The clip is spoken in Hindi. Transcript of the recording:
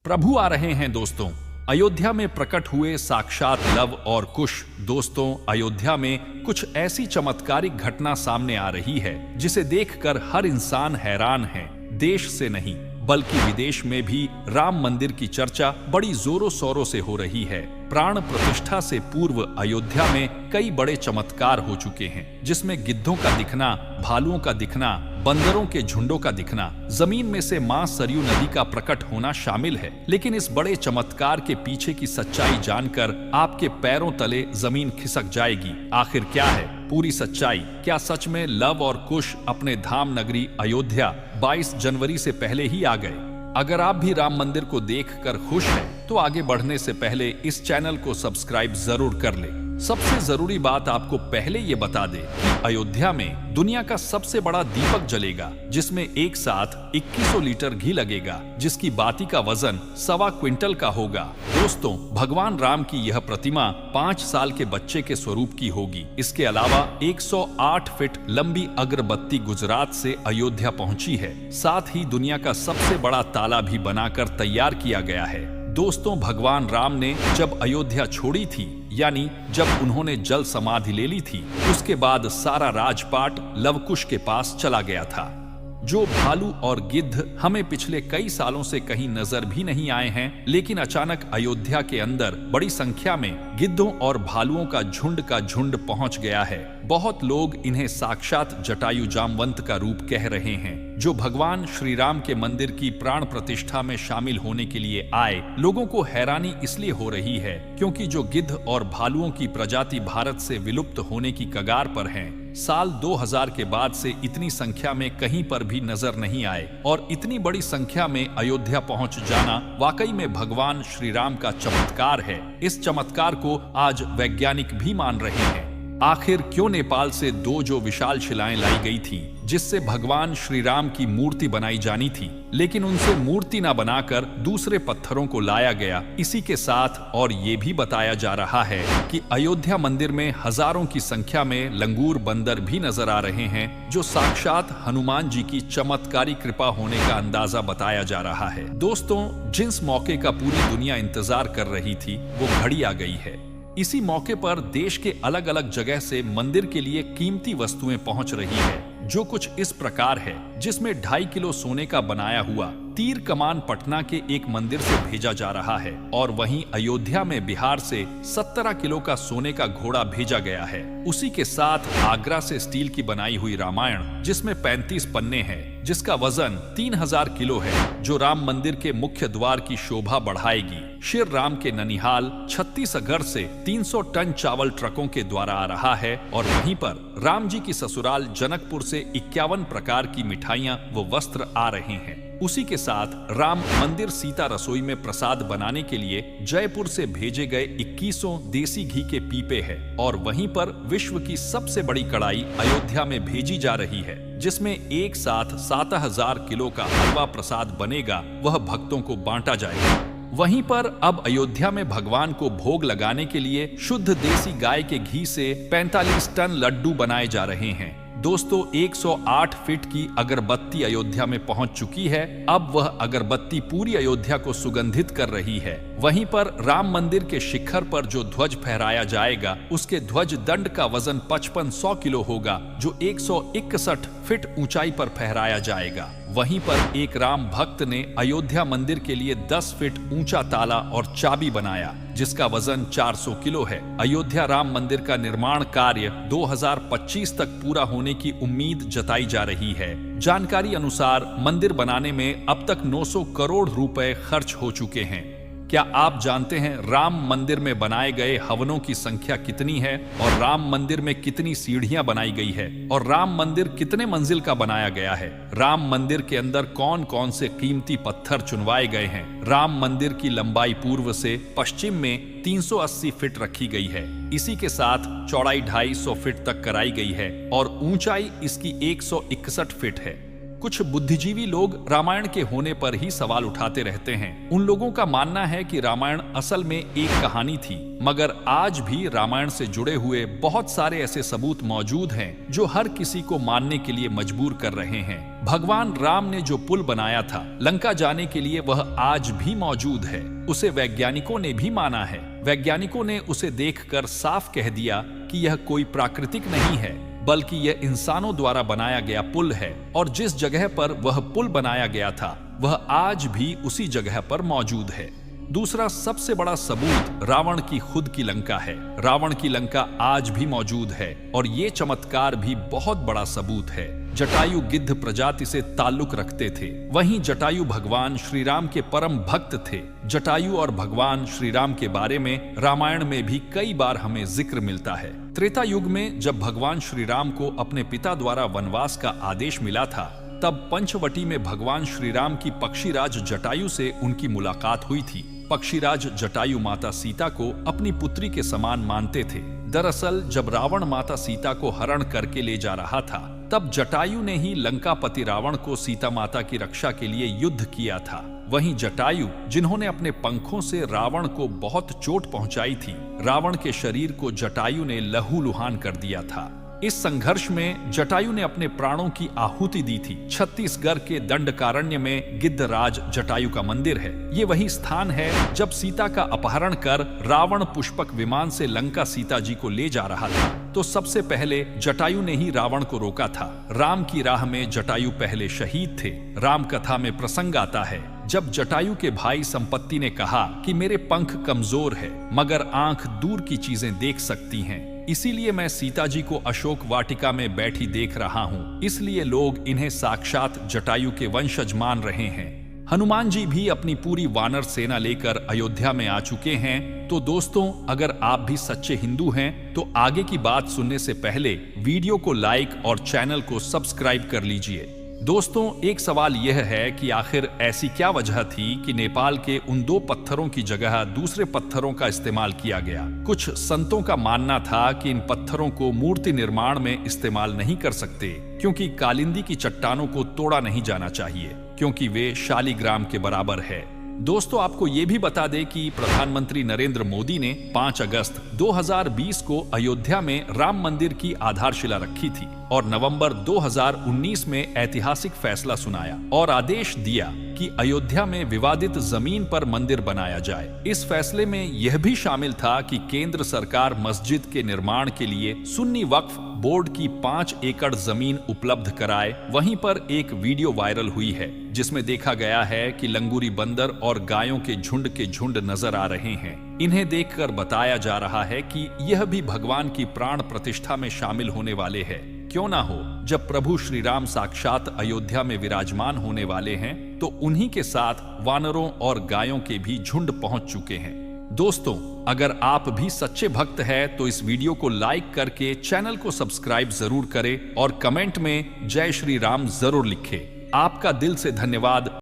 प्रभु आ रहे हैं दोस्तों। अयोध्या में प्रकट हुए साक्षात लव और कुश। दोस्तों, अयोध्या में कुछ ऐसी चमत्कारिक घटना सामने आ रही है जिसे देखकर हर इंसान हैरान है। देश से नहीं बल्कि विदेश में भी राम मंदिर की चर्चा बड़ी जोरों शोरों से हो रही है। प्राण प्रतिष्ठा से पूर्व अयोध्या में कई बड़े चमत्कार हो चुके हैं, जिसमें गिद्धों का दिखना, भालुओं का दिखना, बंदरों के झुंडों का दिखना, जमीन में से मां सरयू नदी का प्रकट होना शामिल है। लेकिन इस बड़े चमत्कार के पीछे की सच्चाई जानकर आपके पैरों तले जमीन खिसक जाएगी। आखिर क्या है पूरी सच्चाई? क्या सच में लव और कुश अपने धाम नगरी अयोध्या 22 जनवरी से पहले ही आ गए? अगर आप भी राम मंदिर को देखकर खुश हैं, तो आगे बढ़ने से पहले इस चैनल को सब्सक्राइब जरूर कर ले। सबसे जरूरी बात आपको पहले ये बता दे कि अयोध्या में दुनिया का सबसे बड़ा दीपक जलेगा, जिसमें एक साथ 2100 लीटर घी लगेगा, जिसकी बाती का वजन 1.25 क्विंटल का होगा। दोस्तों, भगवान राम की यह प्रतिमा 5 साल के बच्चे के स्वरूप की होगी। इसके अलावा 108 फीट लंबी अगरबत्ती गुजरात से अयोध्या पहुंची है। साथ ही दुनिया का सबसे बड़ा ताला भी बनाकर तैयार किया गया है। दोस्तों, भगवान राम ने जब अयोध्या छोड़ी थी, यानी जब उन्होंने जल समाधि ले ली थी, उसके बाद सारा राजपाट लवकुश के पास चला गया था। जो भालू और गिद्ध हमें पिछले कई सालों से कहीं नजर भी नहीं आए हैं, लेकिन अचानक अयोध्या के अंदर बड़ी संख्या में गिद्धों और भालुओं का झुंड पहुंच गया है। बहुत लोग इन्हें साक्षात जटायु जामवंत का रूप कह रहे हैं, जो भगवान श्री राम के मंदिर की प्राण प्रतिष्ठा में शामिल होने के लिए आए। लोगों को हैरानी इसलिए हो रही है क्योंकि जो गिद्ध और भालुओं की प्रजाति भारत से विलुप्त होने की कगार पर हैं, साल 2000 के बाद से इतनी संख्या में कहीं पर भी नजर नहीं आए, और इतनी बड़ी संख्या में अयोध्या पहुंच जाना वाकई में भगवान श्री राम का चमत्कार है। इस चमत्कार को आज वैज्ञानिक भी मान रहे हैं। आखिर क्यों नेपाल से 2 जो विशाल शिलाएं लाई गई थी, जिससे भगवान श्री राम की मूर्ति बनाई जानी थी, लेकिन उनसे मूर्ति न बनाकर दूसरे पत्थरों को लाया गया। इसी के साथ और ये भी बताया जा रहा है कि अयोध्या मंदिर में हजारों की संख्या में लंगूर बंदर भी नजर आ रहे हैं, जो साक्षात हनुमान जी की चमत्कारी कृपा होने का अंदाजा बताया जा रहा है। दोस्तों, जिस मौके का पूरी दुनिया इंतजार कर रही थी, वो घड़ी आ गई है। इसी मौके पर देश के अलग अलग जगह से मंदिर के लिए कीमती वस्तुएं पहुंच रही है, जो कुछ इस प्रकार है, जिसमें 2.5 किलो सोने का बनाया हुआ तीर कमान पटना के एक मंदिर से भेजा जा रहा है, और वहीं अयोध्या में बिहार से 17 किलो का सोने का घोड़ा भेजा गया है। उसी के साथ आगरा से स्टील की बनाई हुई रामायण, जिसमें 35 पन्ने हैं, जिसका वजन 3000 किलो है, जो राम मंदिर के मुख्य द्वार की शोभा बढ़ाएगी। श्री राम के ननिहाल छत्तीसगढ़ से 300 टन चावल ट्रकों के द्वारा आ रहा है, और वहीं पर राम जी की ससुराल जनकपुर से 51 प्रकार की मिठाइयां व वस्त्र आ रहे हैं। उसी के साथ राम मंदिर सीता रसोई में प्रसाद बनाने के लिए जयपुर से भेजे गए 2100 देसी घी के पीपे हैं, और वहीं पर विश्व की सबसे बड़ी कढ़ाई अयोध्या में भेजी जा रही है, जिसमें एक साथ 7000 किलो का हलवा प्रसाद बनेगा, वह भक्तों को बांटा जाएगा। वहीं पर अब अयोध्या में भगवान को भोग लगाने के लिए शुद्ध देसी गाय के घी से 45 टन लड्डू बनाए जा रहे हैं। दोस्तों, 108 फीट की अगरबत्ती अयोध्या में पहुंच चुकी है। अब वह अगरबत्ती पूरी अयोध्या को सुगंधित कर रही है। वहीं पर राम मंदिर के शिखर पर जो ध्वज फहराया जाएगा, उसके ध्वज दंड का वजन 5500 किलो होगा, जो 161 फीट ऊंचाई पर फहराया जाएगा। वहीं पर एक राम भक्त ने अयोध्या मंदिर के लिए 10 फीट ऊंचा ताला और चाबी बनाया, जिसका वजन 400 किलो है। अयोध्या राम मंदिर का निर्माण कार्य 2025 तक पूरा होने की उम्मीद जताई जा रही है। जानकारी अनुसार मंदिर बनाने में अब तक 900 करोड़ रुपए खर्च हो चुके हैं। क्या आप जानते हैं राम मंदिर में बनाए गए हवनों की संख्या कितनी है, और राम मंदिर में कितनी सीढ़ियां बनाई गई है, और राम मंदिर कितने मंजिल का बनाया गया है? राम मंदिर के अंदर कौन कौन से कीमती पत्थर चुनवाए गए हैं? राम मंदिर की लंबाई पूर्व से पश्चिम में 380 फीट रखी गई है। इसी के साथ चौड़ाई 250 फीट तक कराई गई है, और ऊंचाई इसकी 161 फीट है। कुछ बुद्धिजीवी लोग रामायण के होने पर ही सवाल उठाते रहते हैं। उन लोगों का मानना है कि रामायण असल में एक कहानी थी, मगर आज भी रामायण से जुड़े हुए बहुत सारे ऐसे सबूत मौजूद हैं जो हर किसी को मानने के लिए मजबूर कर रहे हैं। भगवान राम ने जो पुल बनाया था लंका जाने के लिए, वह आज भी मौजूद है। उसे वैज्ञानिकों ने भी माना है। वैज्ञानिकों ने उसे देखकर साफ कह दिया कि यह कोई प्राकृतिक नहीं है, बल्कि यह इंसानों द्वारा बनाया गया पुल है, और जिस जगह पर वह पुल बनाया गया था वह आज भी उसी जगह पर मौजूद है। दूसरा सबसे बड़ा सबूत रावण की खुद की लंका है। रावण की लंका आज भी मौजूद है, और ये चमत्कार भी बहुत बड़ा सबूत है। जटायु गिद्ध प्रजाति से ताल्लुक रखते थे, वहीं जटायु भगवान श्री राम के परम भक्त थे। जटायु और भगवान श्री राम के बारे में रामायण में भी कई बार हमें जिक्र मिलता है। त्रेता युग में जब भगवान श्री राम को अपने पिता द्वारा वनवास का आदेश मिला था, तब पंचवटी में भगवान श्री राम की पक्षीराज जटायु से उनकी मुलाकात हुई थी। पक्षीराज जटायु माता सीता को अपनी पुत्री के समान मानते थे। दरअसल जब रावण माता सीता को हरण करके ले जा रहा था, तब जटायु ने ही लंकापति रावण को सीता माता की रक्षा के लिए युद्ध किया था। वहीं जटायु, जिन्होंने अपने पंखों से रावण को बहुत चोट पहुंचाई थी, रावण के शरीर को जटायु ने लहूलुहान कर दिया था। इस संघर्ष में जटायु ने अपने प्राणों की आहुति दी थी। छत्तीसगढ़ के दंडकारण्य में गिद्धराज जटायु का मंदिर है। ये वही स्थान है जब सीता का अपहरण कर रावण पुष्पक विमान से लंका सीता जी को ले जा रहा था, तो सबसे पहले जटायु ने ही रावण को रोका था। राम की राह में जटायु पहले शहीद थे। राम कथा में प्रसंग आता है जब जटायु के भाई संपत्ति ने कहा कि मेरे पंख कमजोर है, मगर आंख दूर की चीजें देख सकती हैं, इसीलिए मैं सीता जी को अशोक वाटिका में बैठी देख रहा हूँ। इसलिए लोग इन्हें साक्षात जटायु के वंशज मान रहे हैं। हनुमान जी भी अपनी पूरी वानर सेना लेकर अयोध्या में आ चुके हैं। तो दोस्तों, अगर आप भी सच्चे हिंदू हैं तो आगे की बात सुनने से पहले वीडियो को लाइक और चैनल को सब्सक्राइब कर लीजिए। दोस्तों, एक सवाल यह है कि आखिर ऐसी क्या वजह थी कि नेपाल के उन 2 पत्थरों की जगह दूसरे पत्थरों का इस्तेमाल किया गया। कुछ संतों का मानना था कि इन पत्थरों को मूर्ति निर्माण में इस्तेमाल नहीं कर सकते, क्योंकि कालिंदी की चट्टानों को तोड़ा नहीं जाना चाहिए, क्योंकि वे शालिग्राम के बराबर है। दोस्तों, आपको ये भी बता दें कि प्रधानमंत्री नरेंद्र मोदी ने 5 अगस्त 2020 को अयोध्या में राम मंदिर की आधारशिला रखी थी और नवंबर 2019 में ऐतिहासिक फैसला सुनाया और आदेश दिया कि अयोध्या में विवादित जमीन पर मंदिर बनाया जाए। इस फैसले में यह भी शामिल था कि केंद्र सरकार मस्जिद के निर्माण के लिए सुन्नी वक्फ बोर्ड की 5 एकड़ जमीन उपलब्ध कराए। वहीं पर एक वीडियो वायरल हुई है जिसमें देखा गया है कि लंगूरी बंदर और गायों के झुंड नजर आ रहे हैं। इन्हें देखकर बताया जा रहा है कि यह भी भगवान की प्राण प्रतिष्ठा में शामिल होने वाले हैं। क्यों ना हो, जब प्रभु श्री राम साक्षात अयोध्या में विराजमान होने वाले हैं तो उन्हीं के साथ वानरों और गायों के भी झुंड पहुंच चुके हैं। दोस्तों, अगर आप भी सच्चे भक्त हैं तो इस वीडियो को लाइक करके चैनल को सब्सक्राइब जरूर करें और कमेंट में जय श्री राम जरूर लिखें। आपका दिल से धन्यवाद।